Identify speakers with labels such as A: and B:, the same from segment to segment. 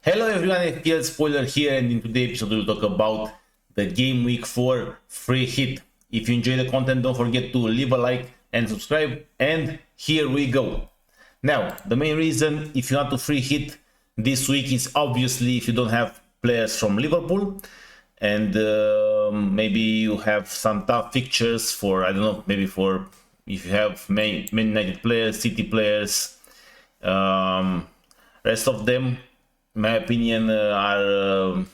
A: Hello everyone, FPL Spoiler here, and in today's episode we'll talk about the Game Week 4 free hit. If you enjoy the content, don't forget to leave a like and subscribe, and here we go. Now, the main reason if you want to free hit this week is obviously if you don't have players from Liverpool, and maybe you have some tough fixtures for, I don't know, maybe for if you have Man United players, City players, rest of them, in my opinion, are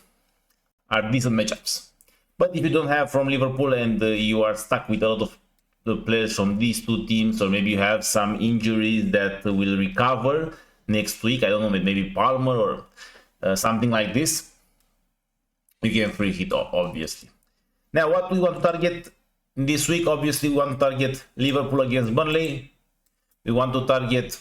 A: decent matchups. But if you don't have from Liverpool and you are stuck with a lot of the players from these two teams, or maybe you have some injuries that will recover next week, I don't know, maybe Palmer or something like this, you can free hit, obviously. Now, what we want to target this week, obviously we want to target Liverpool against Burnley. We want to target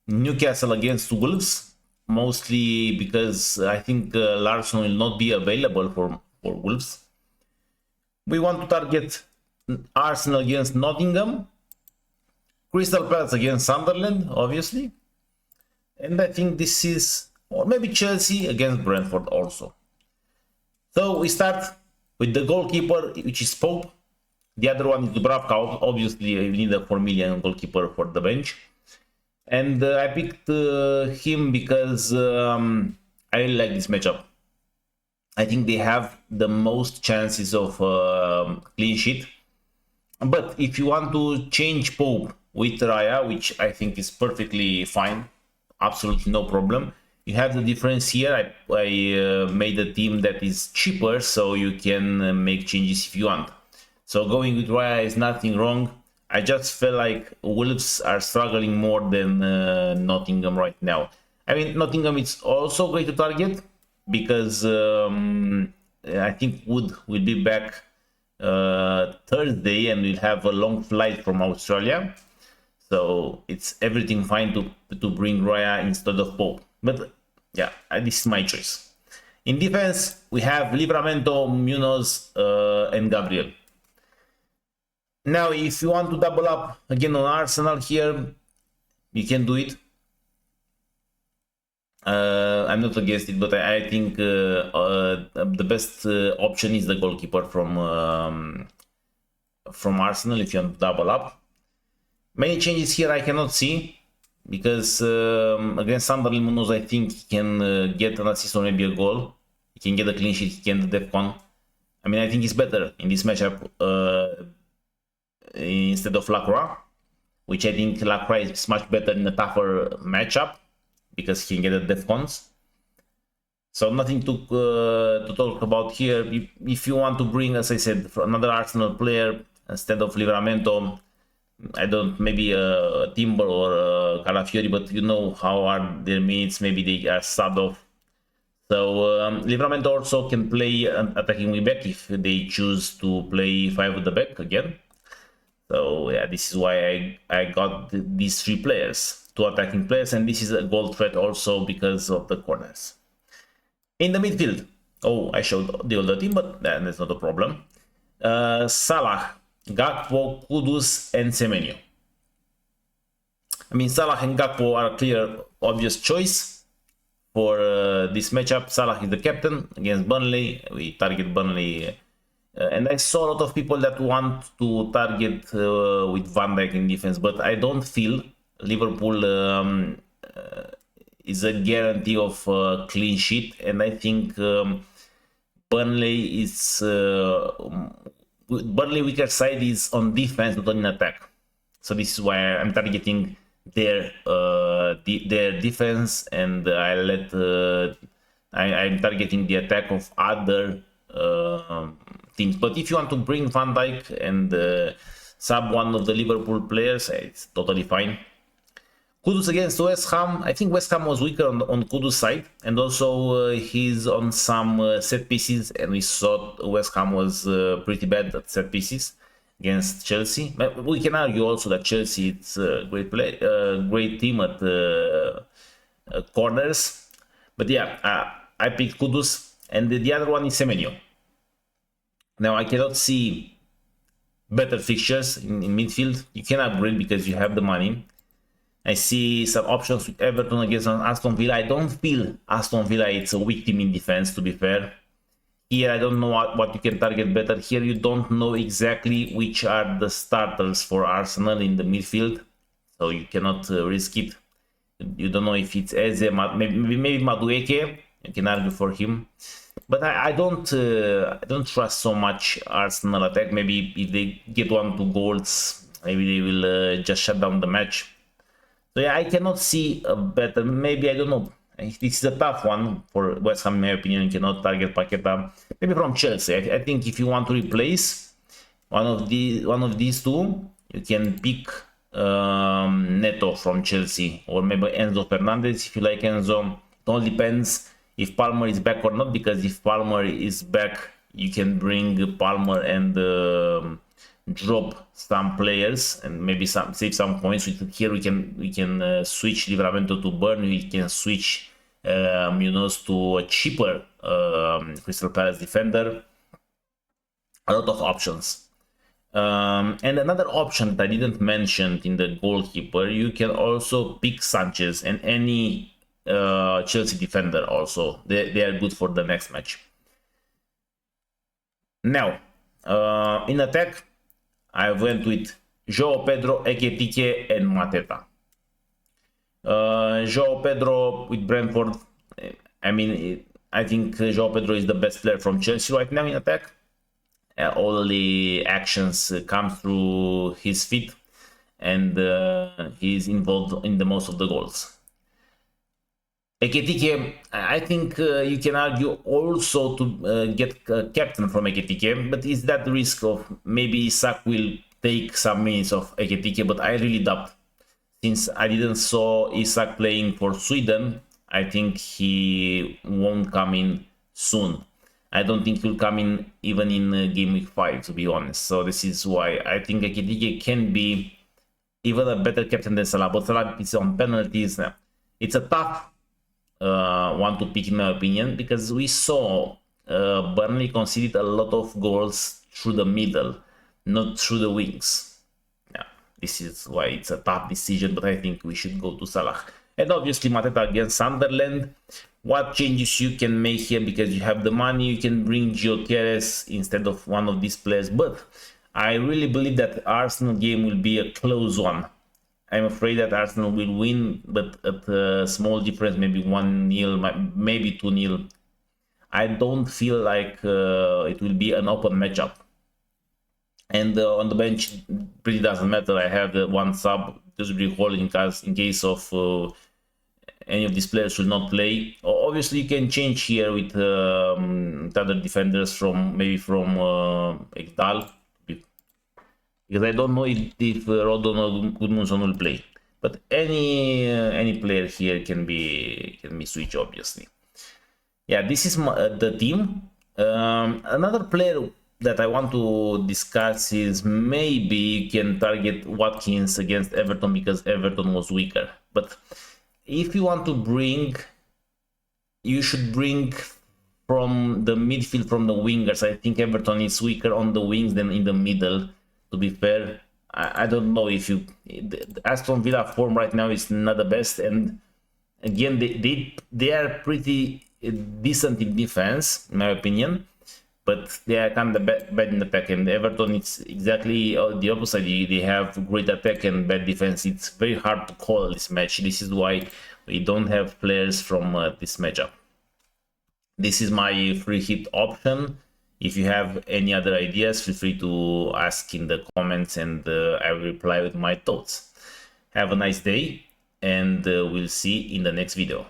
A: Newcastle against Wolves, mostly because I think Larsson will not be available for Wolves. We want to target Arsenal against Nottingham, Crystal Palace against Sunderland, obviously, and I think this is, or maybe Chelsea against Brentford also. So we start with the goalkeeper, which is Pope. The other one is Dubravka. Obviously, you need a 4 million goalkeeper for the bench. And I picked him because I really like this matchup. I think they have the most chances of clean sheet. But if you want to change Pope with Raya, which I think is perfectly fine, absolutely no problem. You have the difference here. I made a team that is cheaper, so you can make changes if you want. So going with Raya is nothing wrong. I just feel like Wolves are struggling more than Nottingham right now. I mean, Nottingham is also great to target because I think Wood will be back Thursday and we'll have a long flight from Australia. So it's everything fine to bring Raya instead of Pope. But yeah, this is my choice. In defense, we have Livramento, Munoz, and Gabriel. Now, if you want to double up again on Arsenal here, you can do it. I'm not against it, but I think the best option is the goalkeeper from Arsenal if you want to double up. Many changes here I cannot see because against Sunderland, Munoz, I think he can get an assist or maybe a goal. He can get a clean sheet, he can do DEFCON. I mean, I think he's better in this matchup instead of Lacroix, which I think Lacroix is much better in a tougher matchup because he can get the DEFCONs. So nothing to talk about here. If you want to bring, as I said, another Arsenal player instead of Livramento, I don't, maybe a Timber or a Calafiori, but you know how are their minutes, maybe they are subbed off. So Livramento also can play attacking wing back if they choose to play 5 at the back again. So yeah, this is why I got these 3 players, 2 attacking players, and this is a goal threat also because of the corners. In the midfield, I showed the older team, but that's not a problem. Salah, Gakpo, Kudus, and Semenyo. I mean, Salah and Gakpo are a clear, obvious choice for this matchup. Salah is the captain against Burnley. We target Burnley. And I saw a lot of people that want to target with Van Dijk in defense, but I don't feel Liverpool is a guarantee of clean sheet, and I think Burnley weaker side is on defense, not on attack. So this is why I'm targeting their defense, and I'm targeting the attack of other teams. But if you want to bring Van Dijk and sub one of the Liverpool players, it's totally fine. Kudus against West Ham. I think West Ham was weaker on Kudus' side, and also he's on some set pieces, and we saw West Ham was pretty bad at set pieces against Chelsea. But we can argue also that Chelsea is a great team at corners. But yeah, I picked Kudus, and the other one is Semenyo. Now, I cannot see better fixtures in midfield. You can upgrade because you have the money. I see some options with Everton against Aston Villa. I don't feel Aston Villa it's a weak team in defense, to be fair. Here, I don't know what you can target better. Here, you don't know exactly which are the starters for Arsenal in the midfield, so you cannot risk it. You don't know if it's Eze, maybe Madueke. You can argue for him, but I don't trust so much Arsenal attack. Maybe if they get 1-2 goals, maybe they will just shut down the match. So yeah, I cannot see a better. Maybe I don't know. This is a tough one for West Ham, in my opinion. You cannot target Paqueta. Maybe from Chelsea. I think if you want to replace one of these two, you can pick Neto from Chelsea, or maybe Enzo Fernandez if you like Enzo. It all depends if Palmer is back or not, because if Palmer is back, you can bring Palmer and drop some players and maybe save some points. Here we can switch Livramento to Burnley. We can switch Munoz to a cheaper Crystal Palace defender. A lot of options. And another option that I didn't mention in the goalkeeper, you can also pick Sanchez and any Chelsea defender also. They are good for the next match. Now, in attack, I went with João Pedro, Ekitike, and Mateta. João Pedro with Brentford. I mean, I think João Pedro is the best player from Chelsea right now in attack. All the actions come through his feet, and he's involved in the most of the goals. Ekitike, I think you can argue also to get captain from Ekitike, but is that the risk of maybe Isak will take some minutes of Ekitike? But I really doubt, since I didn't saw Isak playing for Sweden. I think he won't come in soon. I don't think he'll come in even in game week 5, to be honest. So this is why I think Ekitike can be even a better captain than Salah. But Salah is on penalties. It's a tough one to pick, in my opinion, because we saw Burnley conceded a lot of goals through the middle, not through the wings. Yeah, this is why it's a tough decision, but I think we should go to Salah. And obviously Mateta against Sunderland. What changes you can make here? Because you have the money, you can bring Gyökeres instead of one of these players. But I really believe that Arsenal game will be a close one. I'm afraid that Arsenal will win, but at a small difference, maybe 1-0, maybe 2-0. I don't feel like it will be an open matchup. And on the bench, pretty doesn't matter. I have the one sub, just recall in case of any of these players will not play. Obviously, you can change here with other defenders from Ekdal, because I don't know if Rodon or Gudmundsson will play. But any player here can be switched, obviously. Yeah, this is the team. Another player that I want to discuss is maybe you can target Watkins against Everton, because Everton was weaker. But if you want to bring, you should bring from the midfield, from the wingers. I think Everton is weaker on the wings than in the middle, to be fair. I don't know if the Aston Villa form right now is not the best, and again they are pretty decent in defense, in my opinion, but they are kind of bad in attack. And Everton, it's exactly the opposite. They have great attack and bad defense. It's very hard to call this match. This is why we don't have players from this matchup. This is my free hit option. If you have any other ideas, feel free to ask in the comments, and I will reply with my thoughts. Have a nice day, and we'll see in the next video.